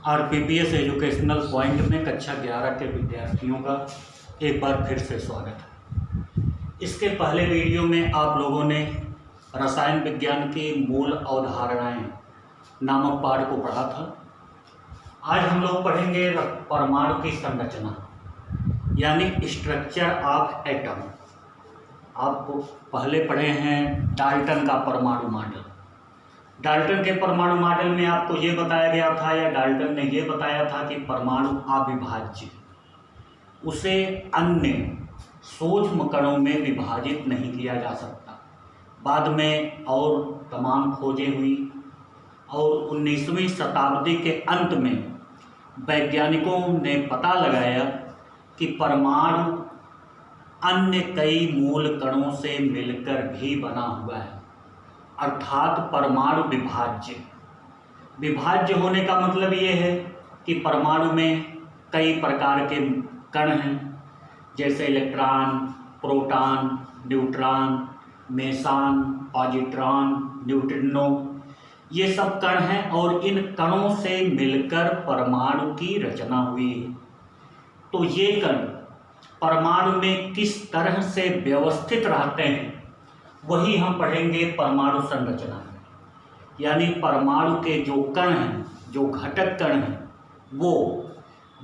आरपीपीएस educational point में कक्षा 11 के विद्यार्थियों का एक बार फिर से स्वागत है। इसके पहले वीडियो में आप लोगों ने रसायन विज्ञान की मूल अवधारणाएं नामक पाठ को पढ़ा था। आज हम लोग पढ़ेंगे परमाणु की संरचना यानी स्ट्रक्चर ऑफ एटम। आप पहले पढ़े हैं डाल्टन का परमाणु मॉडल। डाल्टन के परमाणु मॉडल में आपको ये बताया गया था या डाल्टन ने ये बताया था कि परमाणु अविभाज्य, उसे अन्य सूक्ष्म कणों में विभाजित नहीं किया जा सकता। बाद में और तमाम खोजें हुई और 19वीं शताब्दी के अंत में वैज्ञानिकों ने पता लगाया कि परमाणु अन्य कई मूल कणों से मिलकर भी बना हुआ है, अर्थात परमाणु विभाज्य होने का मतलब ये है कि परमाणु में कई प्रकार के कण हैं, जैसे electron, proton, neutron, Mason, positron, neutrino, ये सब कण हैं और इन कणों से मिलकर परमाणु की रचना हुई है। तो ये कण परमाणु में किस तरह से व्यवस्थित रहते हैं वही हम पढ़ेंगे परमाणु संरचना में। यानी परमाणु के जो कण हैं, जो घटक कण हैं, वो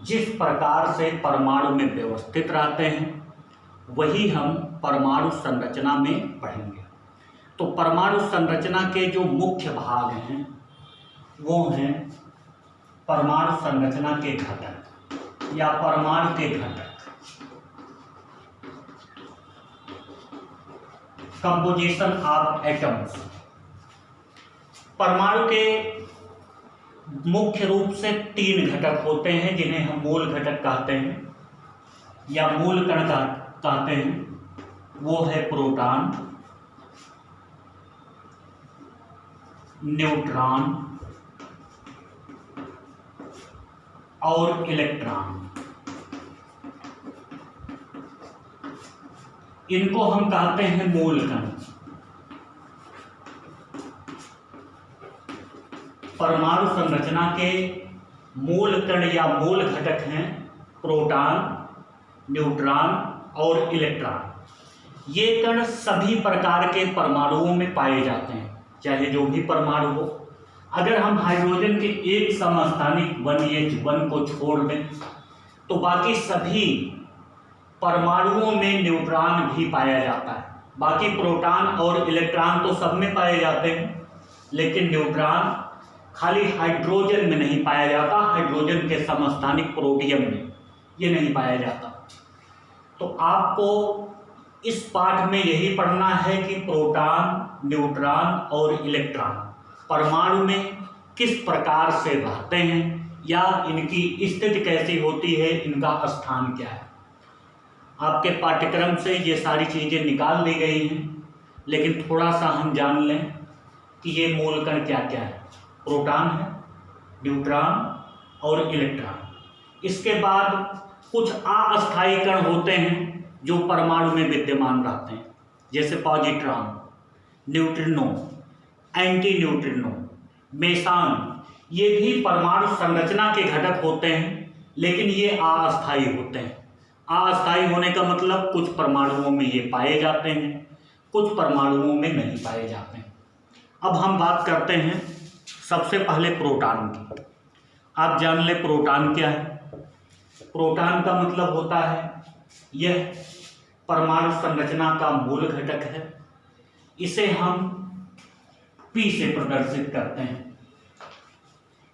जिस प्रकार से परमाणु में व्यवस्थित रहते हैं वही हम परमाणु संरचना में पढ़ेंगे। तो परमाणु संरचना के जो मुख्य भाग हैं वो हैं परमाणु संरचना के घटक या परमाणु के घटक। Composition of atoms. परमाणु के मुख्य रूप से 3 घटक होते हैं जिन्हें हम मूल घटक कहते हैं या मूल कण कहते हैं। वो है प्रोटॉन, न्यूट्रॉन और इलेक्ट्रॉन। इनको हम कहते हैं मूल कण। परमाणु संरचना के मूल कण या मूल घटक हैं प्रोटॉन, न्यूट्रॉन और इलेक्ट्रॉन। ये कण सभी प्रकार के परमाणुओं में पाए जाते हैं, चाहे जो भी परमाणु हो। अगर हम हाइड्रोजन के एक समस्थानिक 1H1 को छोड़ दें तो बाकी सभी परमाणुओं में न्यूट्रॉन भी पाया जाता है। बाकी प्रोटॉन और इलेक्ट्रॉन तो सब में पाए जाते हैं, लेकिन न्यूट्रॉन खाली हाइड्रोजन में नहीं पाया जाता, हाइड्रोजन के समस्थानिक प्रोटियम में ये नहीं पाया जाता। तो आपको इस पाठ में यही पढ़ना है कि प्रोटॉन, न्यूट्रॉन और इलेक्ट्रॉन परमाणु में किस प्रकार से रहते हैं या इनकी स्थिति कैसी होती है, इनका स्थान क्या है। आपके पाठ्यक्रम से ये सारी चीज़ें निकाल दी गई हैं, लेकिन थोड़ा सा हम जान लें कि ये मूल कण क्या क्या है। प्रोटॉन है, न्यूट्रॉन और इलेक्ट्रॉन। इसके बाद कुछ अस्थायी कण होते हैं जो परमाणु में विद्यमान रहते हैं, जैसे positron, neutrino, anti neutrino, Mason. ये भी परमाणु संरचना के घटक होते हैं, लेकिन ये अस्थायी होते हैं। अस्थायी होने का मतलब कुछ परमाणुओं में ये पाए जाते हैं, कुछ परमाणुओं में नहीं पाए जाते हैं। अब हम बात करते हैं सबसे पहले प्रोटॉन की। आप जान ले प्रोटॉन क्या है। प्रोटॉन का मतलब होता है यह परमाणु संरचना का मूल घटक है। इसे हम P से प्रदर्शित करते हैं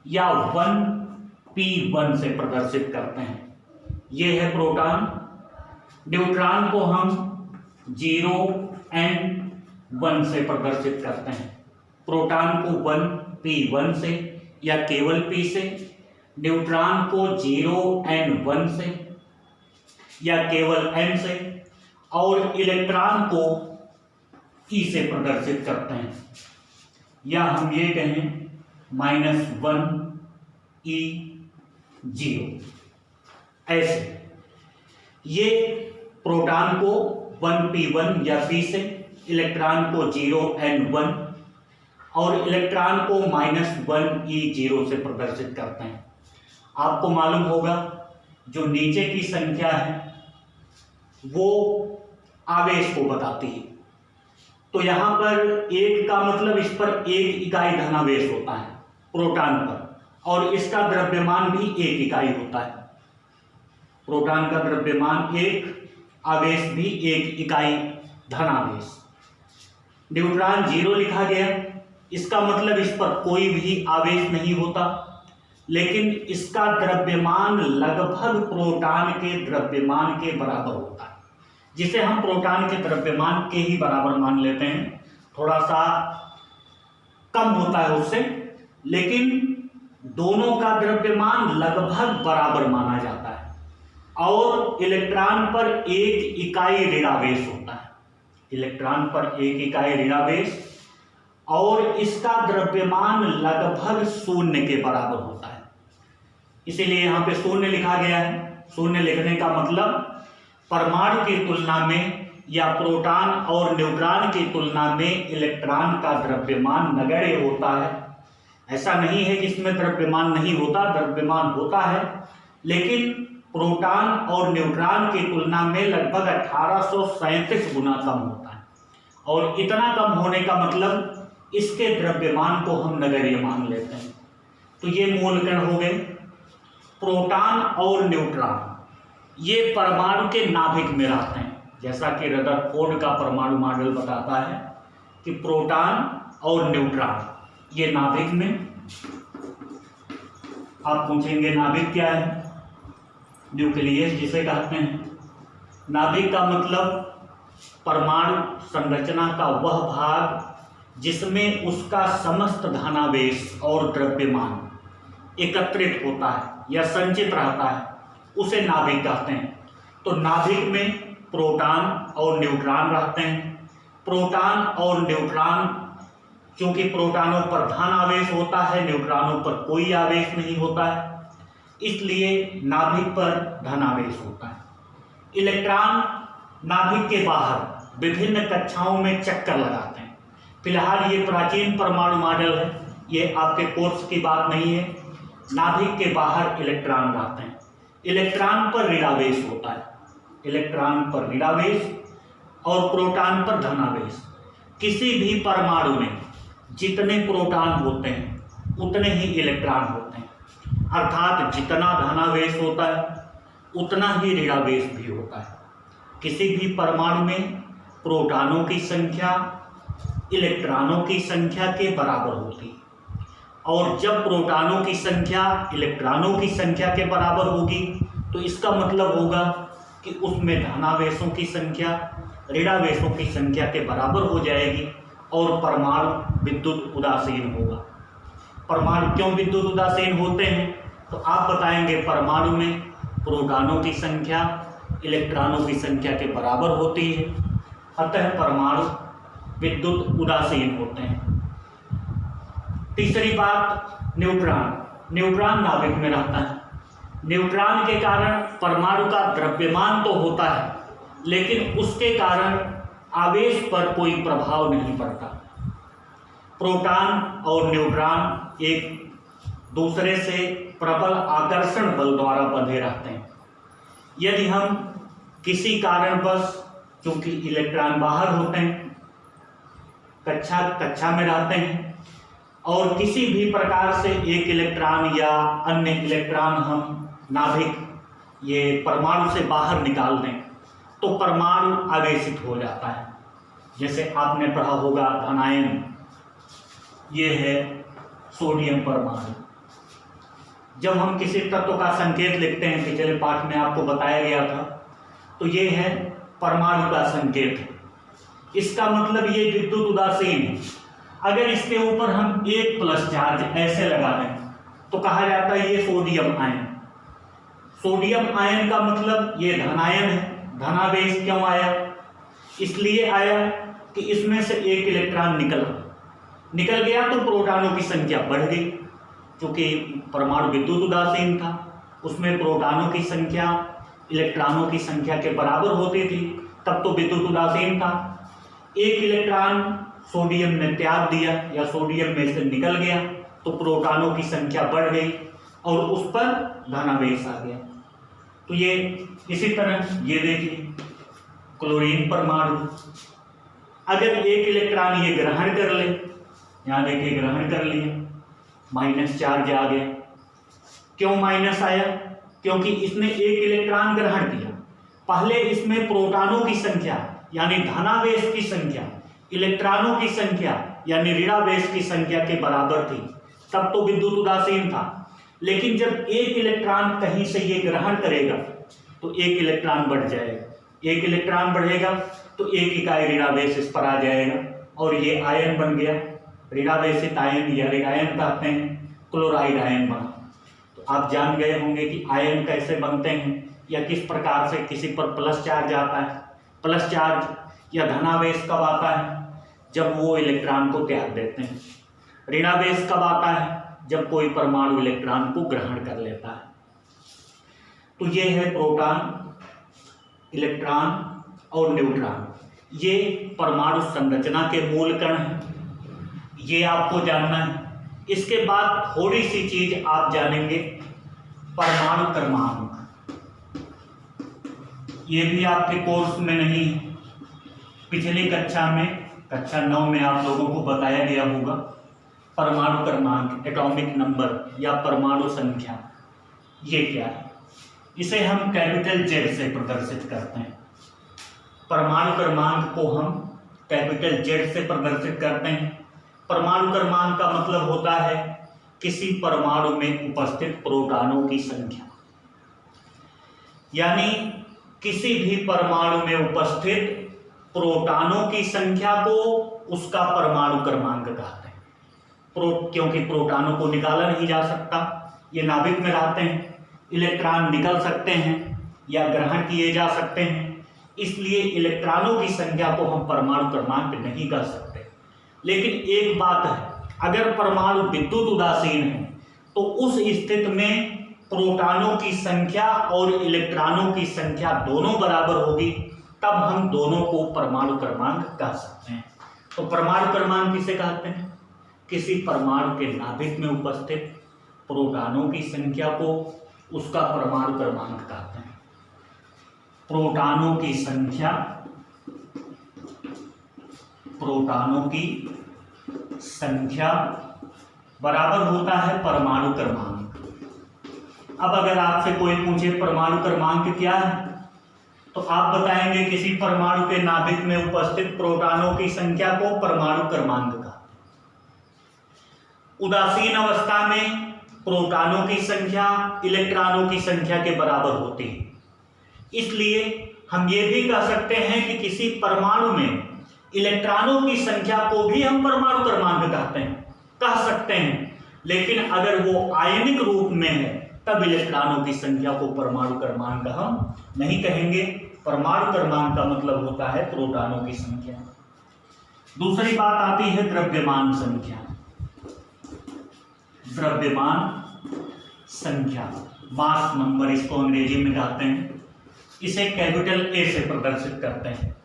या 1p1 से प्रदर्शित करते हैं। ये है प्रोटॉन। न्यूट्रॉन को हम 0n1 से प्रदर्शित करते हैं। प्रोटॉन को 1p1 से या केवल p से, न्यूट्रॉन को 0n1 से या केवल n से, और इलेक्ट्रॉन को e से प्रदर्शित करते हैं, या हम ये कहें -1e0। ऐसे ये प्रोटॉन को 1p1 या p से, इलेक्ट्रॉन को 0n1 और इलेक्ट्रॉन को -1e0 से प्रदर्शित करते हैं। आपको मालूम होगा जो नीचे की संख्या है वो आवेश को बताती है। तो यहाँ पर एक का मतलब इस पर एक इकाई धनावेश होता है प्रोटॉन पर, और इसका द्रव्यमान भी एक इकाई होता है। प्रोटॉन का द्रव्यमान एक, आवेश भी एक इकाई धनावेश। न्यूट्रॉन 0 लिखा गया, इसका मतलब इस पर कोई भी आवेश नहीं होता, लेकिन इसका द्रव्यमान लगभग प्रोटॉन के द्रव्यमान के बराबर होता है, जिसे हम प्रोटॉन के द्रव्यमान के ही बराबर मान लेते हैं। थोड़ा सा कम होता है उससे, लेकिन दोनों का द्रव्यमान लगभग बराबर माना जाता है। और इलेक्ट्रॉन पर एक इकाई ऋणावेश होता है, इलेक्ट्रॉन पर एक इकाई ऋणावेश, और इसका द्रव्यमान लगभग 0 के बराबर होता है। इसीलिए यहाँ पे 0 लिखा गया है। 0 लिखने का मतलब परमाणु की तुलना में या प्रोटॉन और न्यूट्रॉन की तुलना में इलेक्ट्रॉन का द्रव्यमान नगण्य होता है। ऐसा नहीं है कि इसमें द्रव्यमान नहीं होता, द्रव्यमान होता है, लेकिन प्रोटॉन और न्यूट्रॉन की तुलना में लगभग 1837 गुना कम होता है। और इतना कम होने का मतलब इसके द्रव्यमान को हम नगण्य मान लेते हैं। तो ये मूल कण हो गए। प्रोटॉन और न्यूट्रॉन ये परमाणु के नाभिक में रहते हैं, जैसा कि रदरफोर्ड का परमाणु मॉडल बताता है कि प्रोटॉन और न्यूट्रॉन ये नाभिक में। आप पूछेंगे नाभिक क्या है? न्यूक्लियस जिसे कहते हैं। नाभिक का मतलब परमाणु संरचना का वह भाग जिसमें उसका समस्त धनावेश और द्रव्यमान एकत्रित होता है या संचित रहता है, उसे नाभिक कहते हैं। तो नाभिक में प्रोटॉन और न्यूट्रॉन रहते हैं। प्रोटॉन और न्यूट्रॉन, क्योंकि प्रोटॉनों पर धन आवेश होता है, न्यूट्रॉनों पर कोई आवेश नहीं होता है, इसलिए नाभिक पर धनावेश होता है। इलेक्ट्रॉन नाभिक के बाहर विभिन्न कक्षाओं में चक्कर लगाते हैं। फिलहाल ये प्राचीन परमाणु मॉडल है, ये आपके कोर्स की बात नहीं है। नाभिक के बाहर इलेक्ट्रॉन रहते हैं। इलेक्ट्रॉन पर ऋणावेश होता है, इलेक्ट्रॉन पर ऋणावेश और प्रोटॉन पर धनावेश। किसी भी परमाणु में जितने प्रोटॉन होते हैं उतने ही इलेक्ट्रॉन होते हैं, अर्थात जितना धनावेश होता है उतना ही ऋणावेश भी होता है। किसी भी परमाणु में प्रोटॉनों की संख्या इलेक्ट्रॉनों की संख्या के बराबर होती है, और जब प्रोटॉनों की संख्या इलेक्ट्रॉनों की संख्या के बराबर होगी तो इसका मतलब होगा कि उसमें धनावेशों की संख्या ऋणावेशों की संख्या के बराबर हो जाएगी और परमाणु विद्युत उदासीन होगा। परमाणु क्यों विद्युत उदासीन होते हैं? तो आप बताएंगे परमाणु में प्रोटॉनों की संख्या इलेक्ट्रॉनों की संख्या के बराबर होती है, अतः परमाणु विद्युत उदासीन होते हैं। तीसरी बात, न्यूट्रॉन। न्यूट्रॉन नाभिक में रहता है। न्यूट्रॉन के कारण परमाणु का द्रव्यमान तो होता है, लेकिन उसके कारण आवेश पर कोई प्रभाव नहीं पड़ता। प्रोटॉन और न्यूट्रॉन एक दूसरे से प्रबल आकर्षण बल द्वारा बंधे रहते हैं। यदि हम किसी कारणवश, चूंकि इलेक्ट्रॉन बाहर होते हैं, कक्षा में रहते हैं, और किसी भी प्रकार से एक इलेक्ट्रॉन या अन्य इलेक्ट्रॉन हम नाभिक ये परमाणु से बाहर निकाल दें तो परमाणु आवेशित हो जाता है। जैसे आपने पढ़ा होगा धनायन, ये है सोडियम परमाणु। जब हम किसी तत्व का संकेत लिखते हैं, पिछले पाठ में आपको बताया गया था, तो ये है परमाणु का संकेत। इसका मतलब ये विद्युत उदासीन है। अगर इसके ऊपर हम 1+ चार्ज ऐसे लगा दें तो कहा जाता है ये सोडियम आयन। सोडियम आयन का मतलब ये धनायन है। धनावेश क्यों आया? इसलिए आया कि इसमें से एक इलेक्ट्रॉन निकल गया तो प्रोटॉनों की संख्या बढ़ गई। क्योंकि परमाणु विद्युत उदासीन था, उसमें प्रोटॉनों की संख्या इलेक्ट्रॉनों की संख्या के बराबर होती थी, तब तो विद्युत उदासीन था। एक इलेक्ट्रॉन सोडियम ने त्याग दिया या सोडियम में से निकल गया तो प्रोटॉनों की संख्या बढ़ गई और उस पर धनावेश आ गया। तो ये इसी तरह ये देखिए क्लोरीन परमाणु, अगर एक इलेक्ट्रॉन ये ग्रहण कर ले, यहाँ देखिए ग्रहण कर लिया, माइनस चार्ज आ गया। क्यों माइनस आया? क्योंकि इसने एक इलेक्ट्रॉन ग्रहण किया। पहले इसमें प्रोटॉनों की संख्या यानी धनावेश की संख्या इलेक्ट्रॉनों की संख्या यानी ऋणावेश की संख्या के बराबर थी, तब तो विद्युत उदासीन था। लेकिन जब एक इलेक्ट्रॉन कहीं से ये ग्रहण करेगा तो एक इलेक्ट्रॉन बढ़ जाएगा, एक इलेक्ट्रॉन बढ़ेगा तो एक इकाई ऋणावेश इस पर आ जाएगा और ये आयन बन गया, ऋणावेशित आयन या आयन कहते हैं, क्लोराइड आयन बना। तो आप जान गए होंगे कि आयन कैसे बनते हैं या किस प्रकार से किसी पर प्लस चार्ज आता है। प्लस चार्ज या धनावेश कब आता है? जब वो इलेक्ट्रॉन को त्याग देते हैं। ऋणावेश कब आता है? जब कोई परमाणु इलेक्ट्रॉन को ग्रहण कर लेता है। तो ये है प्रोटॉन, इलेक्ट्रॉन और न्यूट्रॉन, ये परमाणु संरचना के मूल कण हैं, ये आपको जानना है। इसके बाद थोड़ी सी चीज आप जानेंगे, परमाणु क्रमांक। ये भी आपके कोर्स में नहीं है, पिछली कक्षा में कक्षा 9 में आप लोगों को बताया गया होगा। परमाणु क्रमांक, एटॉमिक नंबर या परमाणु संख्या, ये क्या है? इसे हम कैपिटल जेड से प्रदर्शित करते हैं। परमाणु क्रमांक को हम कैपिटल जेड से प्रदर्शित करते हैं। परमाणु क्रमांक का मतलब होता है किसी परमाणु में उपस्थित प्रोटॉनों की संख्या, यानी किसी भी परमाणु में उपस्थित प्रोटॉनों की संख्या को उसका परमाणु क्रमांक कहते हैं। क्योंकि प्रोटॉनों को निकाला नहीं जा सकता, ये नाभिक में रहते हैं, इलेक्ट्रॉन निकल सकते हैं या ग्रहण किए जा सकते हैं, इसलिए इलेक्ट्रॉनों की संख्या को हम परमाणु क्रमांक नहीं कह सकते। लेकिन एक बात है, अगर परमाणु विद्युत उदासीन है तो उस स्थिति में प्रोटॉनों की संख्या और इलेक्ट्रॉनों की संख्या दोनों बराबर होगी, तब हम दोनों को परमाणु क्रमांक कह सकते हैं। तो परमाणु क्रमांक किसे कहते हैं? किसी परमाणु के नाभिक में उपस्थित प्रोटॉनों की संख्या को उसका परमाणु क्रमांक कहते हैं। प्रोटॉनों की संख्या, प्रोटॉनों की संख्या बराबर होता है परमाणु क्रमांक। अब अगर आपसे कोई पूछे परमाणु क्रमांक क्या है, तो आप बताएंगे किसी परमाणु के नाभिक में उपस्थित प्रोटॉनों की संख्या को परमाणु क्रमांक का। उदासीन अवस्था में प्रोटॉनों की संख्या इलेक्ट्रॉनों की संख्या के बराबर होती है, इसलिए हम ये भी कह सकते हैं कि किसी परमाणु में इलेक्ट्रॉनों की संख्या को भी हम परमाणु क्रमांक कह सकते हैं। लेकिन अगर वो आयनिक रूप में है तब इलेक्ट्रॉनों की संख्या को परमाणु क्रमांक हम नहीं कहेंगे। परमाणु क्रमांक का मतलब होता है प्रोटॉनों की संख्या। दूसरी बात आती है द्रव्यमान संख्या। द्रव्यमान संख्या, मास नंबर इसको अंग्रेजी में कहते हैं, इसे कैपिटल ए से प्रदर्शित करते हैं।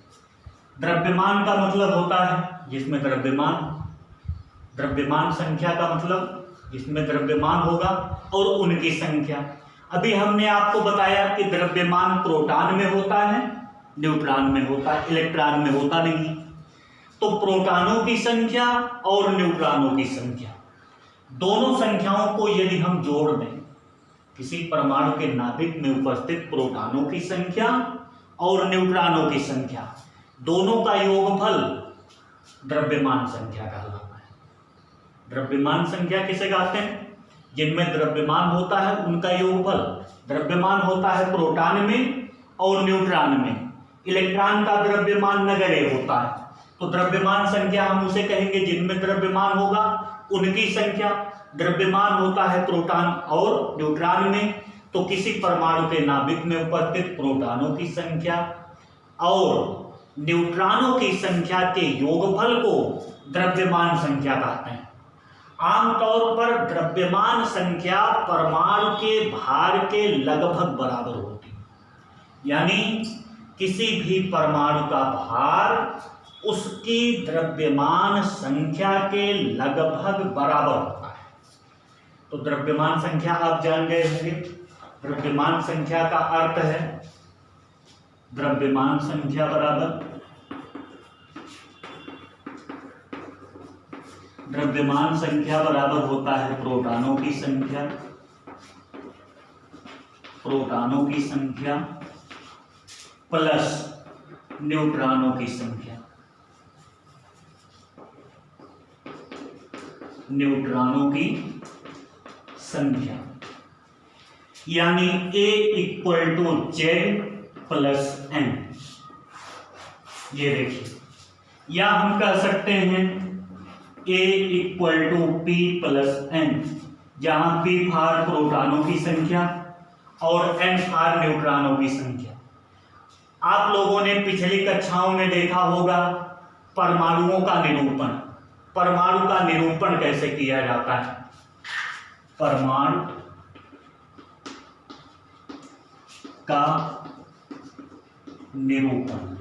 द्रव्यमान का मतलब होता है जिसमें द्रव्यमान संख्या का मतलब जिसमें द्रव्यमान होगा और उनकी संख्या। अभी हमने आपको बताया कि द्रव्यमान प्रोटॉन में होता है, न्यूट्रॉन में होता है, इलेक्ट्रॉन में होता नहीं। तो प्रोटॉनों की संख्या और न्यूट्रॉनों की संख्या, दोनों संख्याओं को यदि हम जोड़ दें, किसी परमाणु के नाभिक में उपस्थित प्रोटॉनों की संख्या और न्यूट्रॉनों की संख्या, दोनों का योगफल द्रव्यमान संख्या कहलाता है। द्रव्यमान संख्या किसे कहते हैं? जिनमें द्रव्यमान होता है उनका योगफल। द्रव्यमान होता है प्रोटॉन में और न्यूट्रॉन में। इलेक्ट्रॉन का द्रव्यमान नगण्य होता है, तो द्रव्यमान संख्या हम उसे कहेंगे जिनमें द्रव्यमान होगा उनकी संख्या। द्रव्यमान होता है प्रोटॉन और न्यूट्रॉन में, तो किसी परमाणु के नाभिक में उपस्थित प्रोटॉनों की संख्या और न्यूट्रॉनों की संख्या के योगफल को द्रव्यमान संख्या कहते हैं। आमतौर पर द्रव्यमान संख्या परमाणु के भार के लगभग बराबर होती है, यानी किसी भी परमाणु का भार उसकी द्रव्यमान संख्या के लगभग बराबर होता है। तो द्रव्यमान संख्या आप जान गए होंगे। द्रव्यमान संख्या का अर्थ है, द्रव्यमान संख्या बराबर, द्रव्यमान संख्या बराबर होता है प्रोटॉनों की संख्या, प्रोटॉनों की संख्या प्लस न्यूट्रॉनों की संख्या, न्यूट्रॉनों की संख्या, यानी A equal to Z plus N. ये देखिए, या हम कह सकते हैं A equal to P plus N, जहां P फार प्रोटॉनों की संख्या और N फार न्यूट्रॉनों की संख्या। आप लोगों ने पिछली कक्षाओं में देखा होगा परमाणुओं का निरूपण। परमाणु का निरूपण कैसे किया जाता है? परमाणु का निरूपण,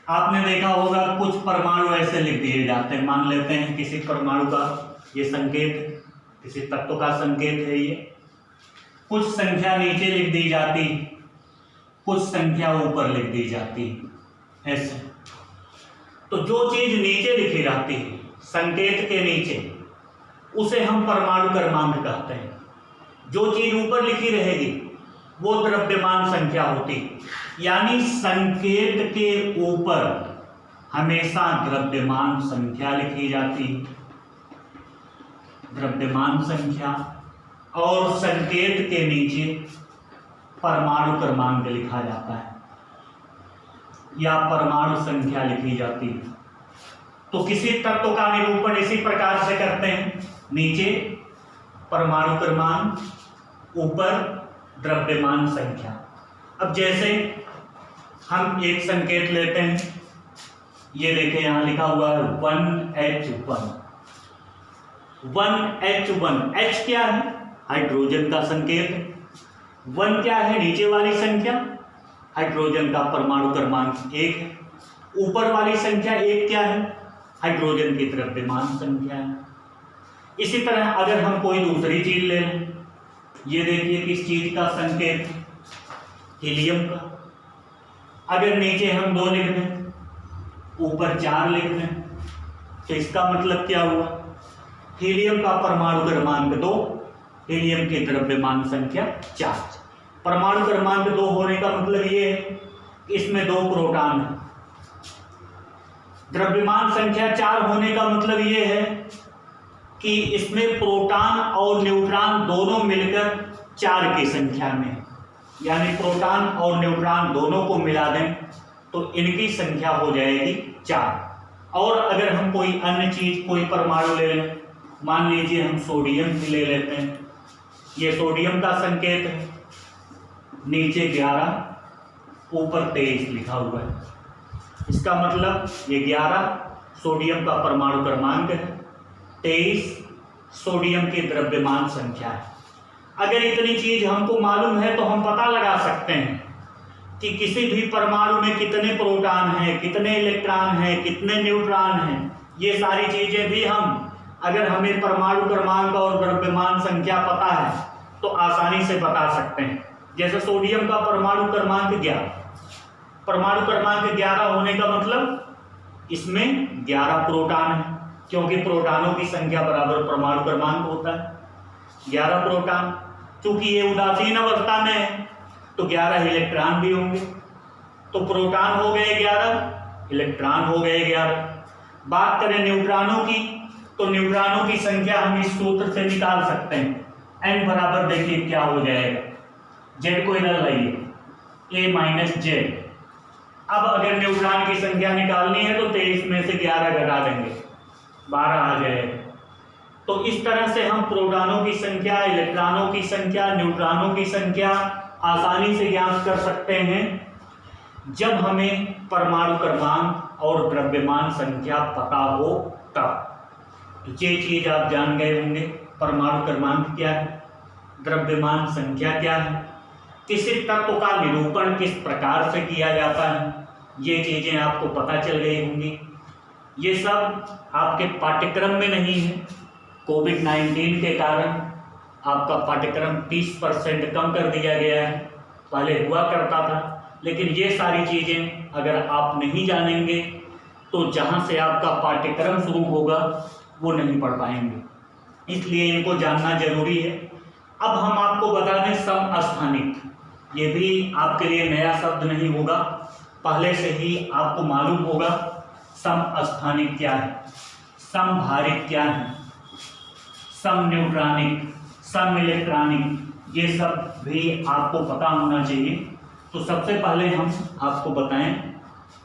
आपने देखा होगा कुछ परमाणु ऐसे लिख दिए जाते हैं। मान लेते हैं किसी परमाणु का ये संकेत, किसी तत्व का संकेत है, ये कुछ संख्या नीचे लिख दी जाती, कुछ संख्या ऊपर लिख दी जाती, ऐसे। तो जो चीज नीचे लिखी जाती है संकेत के नीचे, उसे हम परमाणु क्रमांक कहते हैं। जो चीज ऊपर लिखी रहेगी वो द्रव्यमान संख्या होती, यानी संकेत के ऊपर हमेशा द्रव्यमान संख्या लिखी जाती, द्रव्यमान संख्या, और संकेत के नीचे परमाणु क्रमांक लिखा जाता है या परमाणु संख्या लिखी जाती है। तो किसी तत्व का निरूपण इसी प्रकार से करते हैं, नीचे परमाणु क्रमांक, ऊपर द्रव्यमान संख्या। अब जैसे हम एक संकेत लेते हैं, ये देखें यहां लिखा हुआ है 1H1, 1H1, H क्या है? हाइड्रोजन का संकेत। 1 क्या है? नीचे वाली संख्या, हाइड्रोजन का परमाणु क्रमांक 1 है। ऊपर वाली संख्या 1 क्या है? हाइड्रोजन की द्रव्यमान संख्या है। इसी तरह अगर हम कोई दूसरी चीज ले लें, ये देखिए किस चीज का संकेत? हीलियम का। अगर नीचे हम 2 लिख दें, ऊपर 4 लिख दें, तो इसका मतलब क्या हुआ? हीलियम का परमाणु क्रमांक 2, हीलियम की द्रव्यमान संख्या 4। परमाणु क्रमांक 2 होने का मतलब ये है कि इसमें 2 प्रोटॉन है। द्रव्यमान संख्या 4 होने का मतलब ये है कि इसमें प्रोटॉन और न्यूट्रॉन दोनों मिलकर 4 की संख्या में है, यानी प्रोटॉन और न्यूट्रॉन दोनों को मिला दें तो इनकी संख्या हो जाएगी 4। और अगर हम कोई अन्य चीज, कोई परमाणु ले लें, मान लीजिए हम सोडियम भी ले लेते हैं, ये सोडियम का संकेत है, नीचे 11, ऊपर 23 लिखा हुआ है। इसका मतलब ये 11 सोडियम का परमाणु क्रमांक है, 23 सोडियम की द्रव्यमान संख्या है। अगर इतनी चीज हमको मालूम है तो हम पता लगा सकते हैं कि किसी भी परमाणु में कितने प्रोटॉन हैं, कितने इलेक्ट्रॉन हैं, कितने न्यूट्रॉन हैं। ये सारी चीजें भी हम, अगर हमें परमाणु क्रमांक और द्रव्यमान संख्या पता है तो आसानी से बता सकते हैं। जैसे सोडियम का परमाणु क्रमांक 11, परमाणु क्रमांक 11 होने का मतलब इसमें 11 प्रोटॉन है, क्योंकि प्रोटॉनों की संख्या बराबर परमाणु क्रमांक होता है। 11 प्रोटॉन, चूंकि ये उदासीन अवस्था में है तो 11 इलेक्ट्रॉन भी होंगे, तो प्रोटॉन हो गए 11, इलेक्ट्रॉन हो गए 11। बात करें न्यूट्रॉनों की, तो न्यूट्रॉनों की संख्या हम इस सूत्र से निकाल सकते हैं। n बराबर देखिए क्या हो जाएगा, z को इधर लाइए, a माइनस जेड। अब अगर न्यूट्रॉन की संख्या निकालनी है तो 23 में से 11 घटा देंगे, 12 आ जाएगा। तो इस तरह से हम प्रोटॉनों की संख्या, इलेक्ट्रॉनों की संख्या, न्यूट्रॉनों की संख्या आसानी से ज्ञात कर सकते हैं जब हमें परमाणु क्रमांक और द्रव्यमान संख्या पता हो तब। तो ये चीज आप जान गए होंगे, परमाणु क्रमांक क्या है, द्रव्यमान संख्या क्या है, किसी तत्व का निरूपण किस प्रकार से किया जाता है, ये चीजें आपको पता चल गई होंगी। ये सब आपके पाठ्यक्रम में नहीं है। कोविड-19 के कारण आपका पाठ्यक्रम 30% कम कर दिया गया है, पहले हुआ करता था। लेकिन ये सारी चीज़ें अगर आप नहीं जानेंगे तो जहाँ से आपका पाठ्यक्रम शुरू होगा वो नहीं पढ़ पाएंगे, इसलिए इनको जानना जरूरी है। अब हम आपको बता दें समस्थानिक, ये भी आपके लिए नया शब्द नहीं होगा, पहले से ही आपको मालूम होगा समस्थानिक क्या है, समभारित क्या है, सम न्यूट्रॉनिक, सम इलेक्ट्रॉनिक, ये सब भी आपको पता होना चाहिए। तो सबसे पहले हम आपको बताएं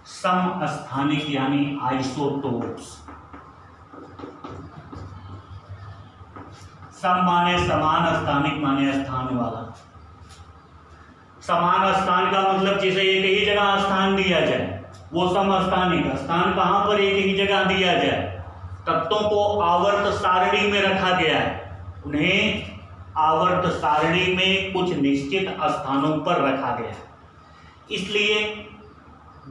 समस्थानिक यानी आइसोटोप्स। सम माने समान, स्थानिक माने स्थान वाला। समान स्थान का मतलब जिसे एक ही जगह स्थान दिया जाए वो समस्थानिक। स्थान कहाँ पर एक ही जगह दिया जाए, तत्वों को आवर्त सारणी में रखा गया है, उन्हें आवर्त सारणी में कुछ निश्चित स्थानों पर रखा गया है, इसलिए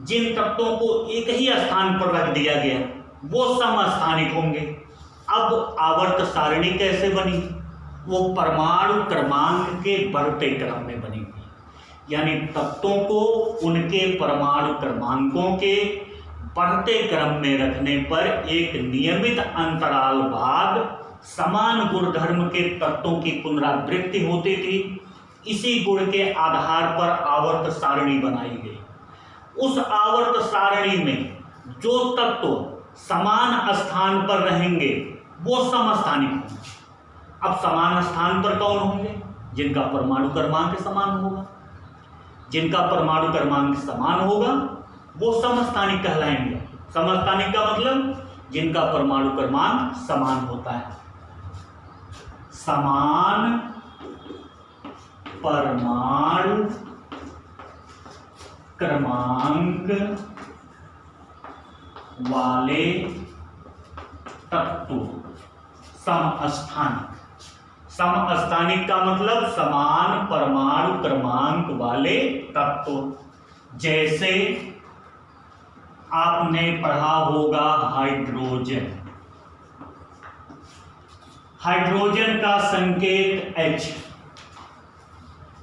जिन तत्वों को एक ही स्थान पर रख दिया गया वो समस्थानिक होंगे। अब आवर्त सारणी कैसे बनी? वो परमाणु क्रमांक के बढ़ते क्रम में बनी हुई, यानी तत्वों को उनके परमाणु क्रमांकों के बढ़ते क्रम में रखने पर एक नियमित अंतराल बाद समान गुणधर्म के तत्वों की पुनरावृत्ति होती थी। इसी गुण के आधार पर आवर्त सारणी बनाई गई। उस आवर्त सारणी में जो तत्व समान स्थान पर रहेंगे वो समस्थानिक होंगे। अब समान स्थान पर कौन होंगे? जिनका परमाणु क्रमांक समान होगा। जिनका परमाणु क्रमांक समान होगा वो समस्थानिक कहलाएंगे। समस्थानिक का मतलब जिनका परमाणु क्रमांक समान होता है। समान परमाणु क्रमांक वाले तत्व समस्थानिक। समस्थानिक का मतलब समान परमाणु क्रमांक वाले तत्व। जैसे आपने पढ़ा होगा हाइड्रोजन। हाइड्रोजन का संकेत H,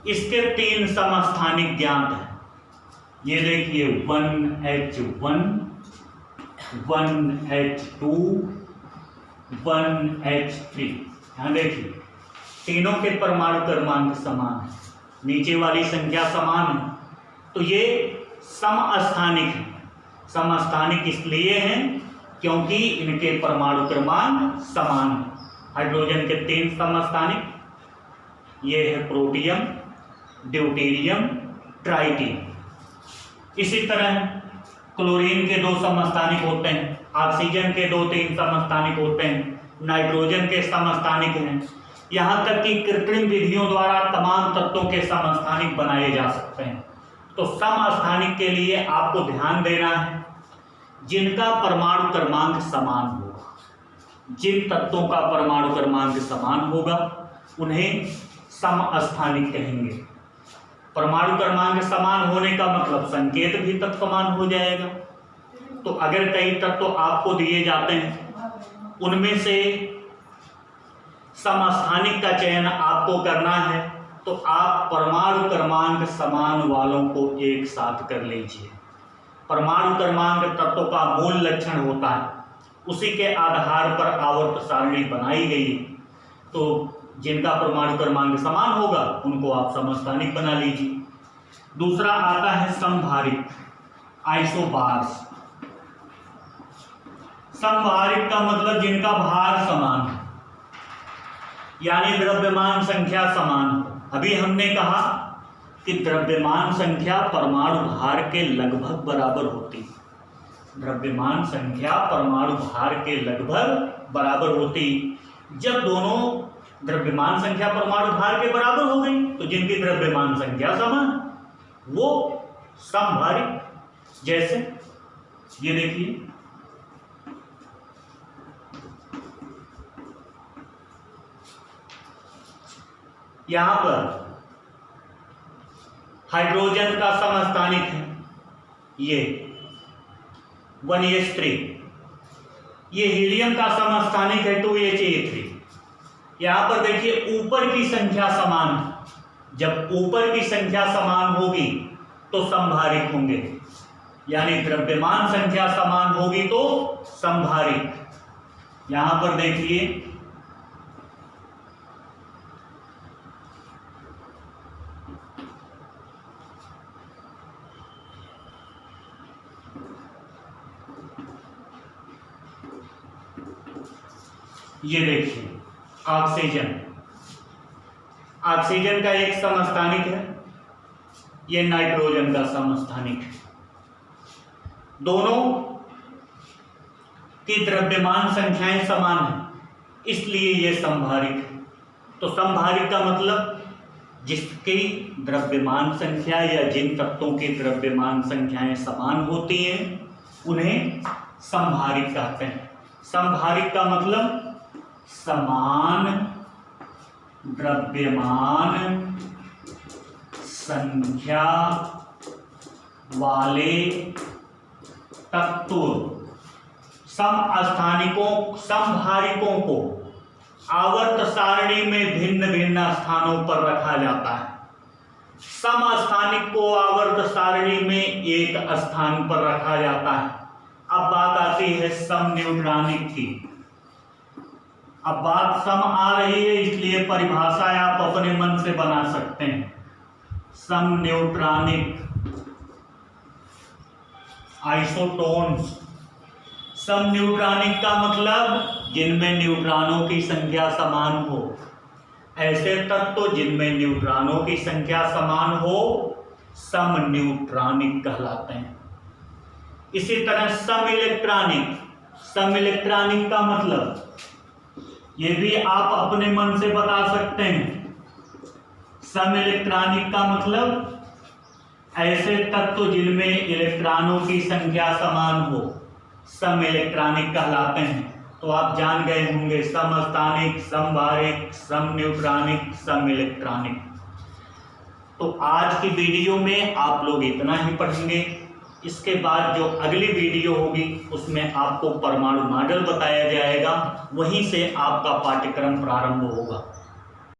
इसके 3 समस्थानिक ज्ञात हैं। ये देखिए 1H1, 1H2, 1H3। यहां देखिए तीनों के परमाणु क्रमांक समान है, नीचे वाली संख्या समान है, तो ये समस्थानिक है। समस्थानिक इसलिए हैं क्योंकि इनके परमाणु क्रमांक समान है। हाइड्रोजन के 3 समस्थानिक, ये है प्रोटियम, ड्यूटेरियम, ट्राइटियम। इसी तरह क्लोरीन के 2 समस्थानिक होते हैं, ऑक्सीजन के 2-3 समस्थानिक होते हैं, नाइट्रोजन के समस्थानिक हैं। यहाँ तक कि कृत्रिम विधियों द्वारा तमाम तत्वों के समस्थानिक बनाए जा सकते हैं। तो समस्थानिक के लिए आपको ध्यान देना है जिनका परमाणु क्रमांक समान होगा। जिन तत्वों का परमाणु क्रमांक समान होगा उन्हें समस्थानिक कहेंगे। परमाणु क्रमांक समान होने का मतलब संकेत भी तत्समान हो जाएगा। तो अगर कई तत्व आपको दिए जाते हैं उनमें से समस्थानिक का चयन आपको करना है तो आप परमाणु क्रमांक समान वालों को एक साथ कर लीजिए। परमाणु क्रमांक तत्व का मूल लक्षण होता है, उसी के आधार पर आवर्त सारणी बनाई गई। तो जिनका परमाणु क्रमांक समान होगा उनको आप समस्थानिक बना लीजिए। दूसरा आता है समभारित, आइसोबार्स। समभारित का मतलब जिनका भार समान है, यानी द्रव्यमान संख्या समान हो। अभी हमने कहा कि द्रव्यमान संख्या परमाणु भार के लगभग बराबर होती है। द्रव्यमान संख्या परमाणु भार के लगभग बराबर होती। जब दोनों द्रव्यमान संख्या परमाणु भार के बराबर हो गई तो जिनकी द्रव्यमान संख्या समान वो समभारित। जैसे ये देखिए यहां पर हाइड्रोजन का समस्थानिक है ये 1s3, ये हीलियम का समस्थानिक है 2He3। यहाँ पर देखिए ऊपर की संख्या समान है, जब ऊपर की संख्या समान होगी तो संभारिक होंगे, यानी द्रव्यमान संख्या समान होगी तो संभारिक। यहां पर देखिए ये देखिए ऑक्सीजन, ऑक्सीजन का एक समस्थानिक है, ये नाइट्रोजन का समस्थानिक है। दोनों की द्रव्यमान संख्याएं समान है, इसलिए ये संभारिक है। तो संभारिक का मतलब जिसकी द्रव्यमान संख्या या जिन तत्वों की द्रव्यमान संख्याएं समान होती हैं उन्हें संभारिक कहते हैं। संभारिक का मतलब समान द्रव्यमान संख्या वाले तत्व समस्थानिकों संभारिकों को आवर्त सारणी में भिन्न भिन्न स्थानों पर रखा जाता है। समस्थानिक को आवर्त सारणी में एक स्थान पर रखा जाता है। अब बात आती है समन्यूट्रॉनिक की। अब बात सम आ रही है, इसलिए परिभाषा आप अपने मन से बना सकते हैं। समन्यूट्रॉनिक आइसोटोन्स। समन्यूट्रॉनिक का मतलब जिनमें न्यूट्रॉनों की संख्या समान हो, ऐसे तत्व जिनमें न्यूट्रॉनों की संख्या समान हो समन्यूट्रॉनिक कहलाते हैं। इसी तरह समिलेक्ट्रॉनिक। समिलेक्ट्रॉनिक का मतलब ये भी आप अपने मन से बता सकते हैं। समिलेक्ट्रॉनिक का मतलब ऐसे तत्व जिनमें इलेक्ट्रॉनों की संख्या समान हो समिलेक्ट्रॉनिक कहलाते हैं। तो आप जान गए होंगे समस्थानिक, समभारिक, समन्यूट्रॉनिक, समिलेक्ट्रॉनिक। तो आज की वीडियो में आप लोग इतना ही पढ़ेंगे। इसके बाद जो अगली वीडियो होगी उसमें आपको परमाणु मॉडल बताया जाएगा, वहीं से आपका पाठ्यक्रम प्रारंभ होगा।